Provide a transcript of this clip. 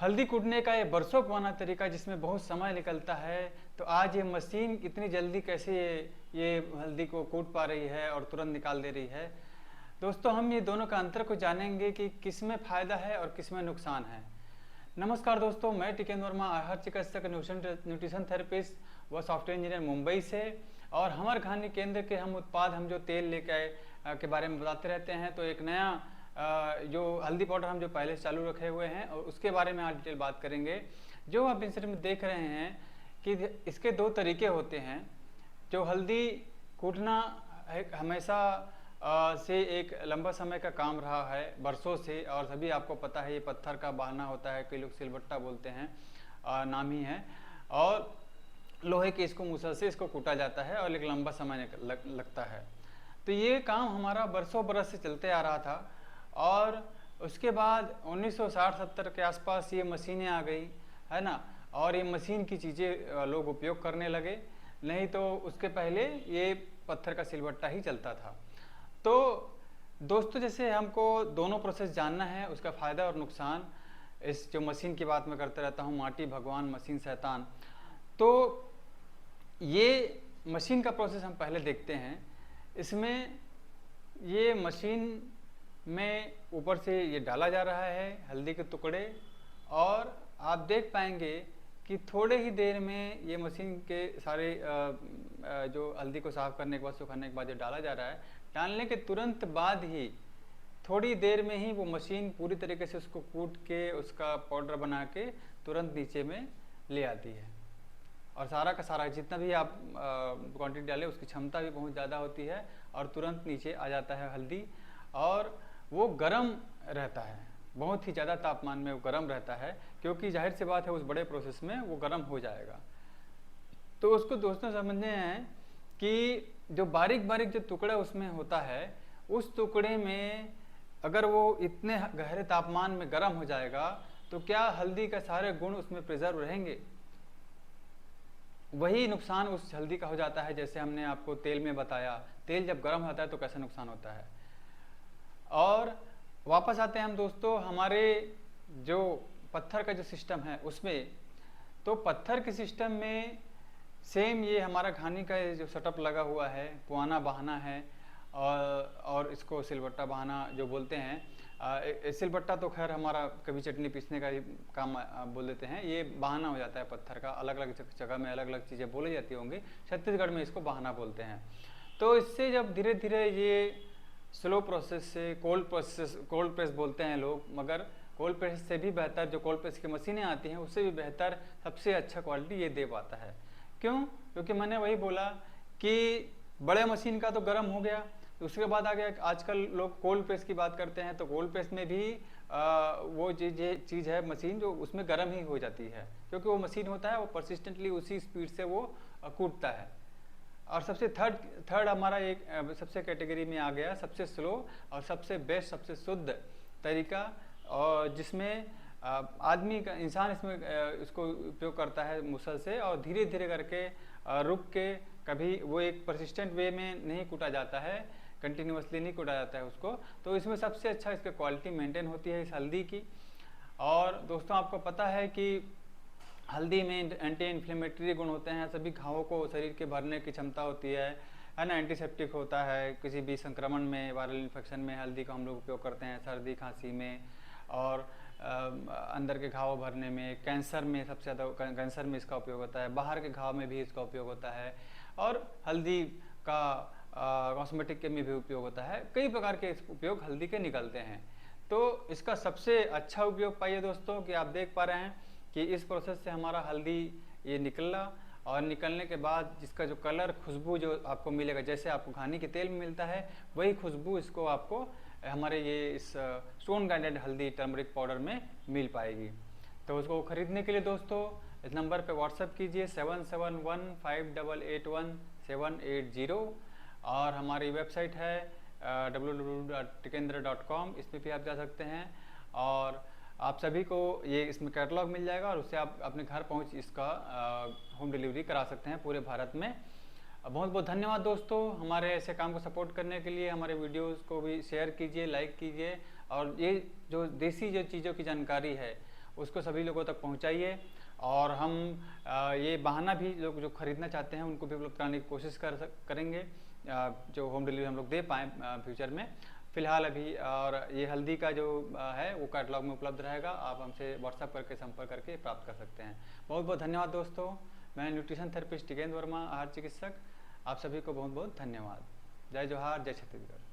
हल्दी कूटने का ये बरसों पुराना तरीका जिसमें बहुत समय निकलता है, तो आज ये मशीन इतनी जल्दी कैसे ये हल्दी को कूट पा रही है और तुरंत निकाल दे रही है। दोस्तों, हम ये दोनों का अंतर को जानेंगे कि किस में फ़ायदा है और किस में नुकसान है। नमस्कार दोस्तों, मैं टिकेंद्र वर्मा, आहार चिकित्सक, न्यूट्रिशन थेरेपिस्ट व सॉफ्टवेयर इंजीनियर मुंबई से। और हमर खानी केंद्र के हम जो तेल लेके आए के बारे में बताते रहते हैं। तो एक नया जो हल्दी पाउडर हम जो पहले से चालू रखे हुए हैं और उसके बारे में आज डिटेल बात करेंगे। जो आप पिक्चर में देख रहे हैं कि इसके दो तरीके होते हैं। जो हल्दी कूटना हमेशा से एक लंबा समय का काम रहा है, बरसों से। और सभी आपको पता है, ये पत्थर का बहाना होता है, कई लोग सिलबट्टा बोलते हैं, नाम ही है। और लोहे के इसको मूसल से इसको कूटा जाता है और एक लंबा समय लगता है। तो ये काम हमारा बरसों बरस से चलते आ रहा था। और उसके बाद 1960-70 के आसपास ये मशीनें आ गई, है ना। और ये मशीन की चीज़ें लोग उपयोग करने लगे, नहीं तो उसके पहले ये पत्थर का सिलबट्टा ही चलता था। तो दोस्तों, जैसे हमको दोनों प्रोसेस जानना है, उसका फ़ायदा और नुकसान। इस जो मशीन की बात मैं करते रहता हूँ, माटी भगवान मशीन शैतान। तो ये मशीन का प्रोसेस हम पहले देखते हैं। इसमें ये मशीन में ऊपर से ये डाला जा रहा है हल्दी के टुकड़े, और आप देख पाएंगे कि थोड़े ही देर में ये मशीन के सारे जो हल्दी को साफ़ करने के बाद, सुखाने के बाद जो डाला जा रहा है, डालने के तुरंत बाद ही थोड़ी देर में ही वो मशीन पूरी तरीके से उसको कूट के उसका पाउडर बना के तुरंत नीचे में ले आती है। और सारा का सारा जितना भी आप क्वांटिटी डालें, उसकी क्षमता भी बहुत ज़्यादा होती है और तुरंत नीचे आ जाता है हल्दी। और वो गर्म रहता है, बहुत ही ज़्यादा तापमान में वो गर्म रहता है, क्योंकि जाहिर सी बात है उस बड़े प्रोसेस में वो गर्म हो जाएगा। तो उसको दोस्तों समझने हैं कि जो बारीक बारीक जो टुकड़ा उसमें होता है, उस टुकड़े में अगर वो इतने गहरे तापमान में गर्म हो जाएगा तो क्या हल्दी का सारे गुण उसमें प्रिजर्व रहेंगे? वही नुकसान उस हल्दी का हो जाता है। जैसे हमने आपको तेल में बताया, तेल जब गर्म होता है तो कैसा नुकसान होता है। और वापस आते हैं हम दोस्तों हमारे जो पत्थर का जो सिस्टम है उसमें। तो पत्थर के सिस्टम में सेम ये हमारा घानी का जो सेटअप लगा हुआ है, पुआना बहाना है, और इसको सिलबट्टा बहाना जो बोलते हैं। सिलबट्टा तो खैर हमारा कभी चटनी पीसने का काम बोल देते हैं। ये बहाना हो जाता है पत्थर का। अलग अलग जगह में अलग अलग चीज़ें बोली जाती होंगी, छत्तीसगढ़ में इसको बहाना बोलते हैं। तो इससे जब धीरे धीरे ये स्लो प्रोसेस से कोल्ड प्रेस बोलते हैं लोग, मगर कोल्ड प्रेस से भी बेहतर जो कोल्ड प्रेस की मशीनें आती हैं उससे भी बेहतर सबसे अच्छा क्वालिटी ये दे पाता है। क्यों? क्योंकि मैंने वही बोला कि बड़े मशीन का तो गर्म हो गया, तो उसके बाद आ गया आजकल लोग कोल्ड प्रेस की बात करते हैं। तो कोल्ड प्रेस में भी वो चीज़ है मशीन जो उसमें गर्म ही हो जाती है, क्योंकि वो मशीन होता है वो परसिस्टेंटली उसी स्पीड से वो कूटता है। और सबसे थर्ड हमारा एक सबसे कैटेगरी में आ गया सबसे स्लो और सबसे बेस्ट, सबसे शुद्ध तरीका, और जिसमें आदमी का इंसान इसमें इसको उपयोग करता है मुसल से, और धीरे धीरे करके रुक के, कभी वो एक परसिस्टेंट वे में नहीं कूटा जाता है, कंटिन्यूसली नहीं कूटा जाता है उसको। तो इसमें सबसे अच्छा इसकी क्वालिटी मेंटेन होती है इस हल्दी की। और दोस्तों, आपको पता है कि हल्दी में एंटी इन्फ्लेमेटरी गुण होते हैं, सभी घावों को शरीर के भरने की क्षमता होती है ना। एंटीसेप्टिक होता है, किसी भी संक्रमण में, वायरल इन्फेक्शन में हल्दी का हम लोग उपयोग करते हैं, सर्दी खांसी में, और अंदर के घाव भरने में, कैंसर में सबसे ज़्यादा कैंसर में इसका उपयोग होता है, बाहर के घाव में भी इसका उपयोग होता है, और हल्दी का कॉस्मेटिक के में भी उपयोग होता है। कई प्रकार के उपयोग हल्दी के निकलते हैं। तो इसका सबसे अच्छा उपयोग पाइए दोस्तों कि आप देख पा रहे हैं कि इस प्रोसेस से हमारा हल्दी ये निकला, और निकलने के बाद जिसका जो कलर, खुशबू जो आपको मिलेगा, जैसे आपको घानी के तेल में मिलता है वही खुशबू इसको आपको हमारे ये इस स्टोन गाइडेड हल्दी टर्मरिक पाउडर में मिल पाएगी। तो उसको खरीदने के लिए दोस्तों इस नंबर पे व्हाट्सअप कीजिए 7715881780, और हमारी वेबसाइट है www.tikendra.com। इसमें भी आप जा सकते हैं, और आप सभी को ये इसमें कैटलॉग मिल जाएगा, और उससे आप अपने घर पहुंच इसका होम डिलीवरी करा सकते हैं पूरे भारत में। बहुत बहुत धन्यवाद दोस्तों, हमारे ऐसे काम को सपोर्ट करने के लिए। हमारे वीडियोस को भी शेयर कीजिए, लाइक कीजिए, और ये जो देसी जो चीज़ों की जानकारी है उसको सभी लोगों तक पहुंचाइए। और हम ये बहाना भी लोग जो खरीदना चाहते हैं उनको भी उपलब्ध कराने की कोशिश करेंगे, जो होम डिलीवरी हम लोग दे पाएँ फ्यूचर में। फ़िलहाल अभी और ये हल्दी का जो है वो कैटलॉग में उपलब्ध रहेगा, आप हमसे व्हाट्सएप करके संपर्क करके प्राप्त कर सकते हैं। बहुत बहुत धन्यवाद दोस्तों। मैं न्यूट्रिशन थेरेपिस्ट टिकेंद्र वर्मा, आहार चिकित्सक। आप सभी को बहुत बहुत धन्यवाद। जय जोहार, जय छत्तीसगढ़।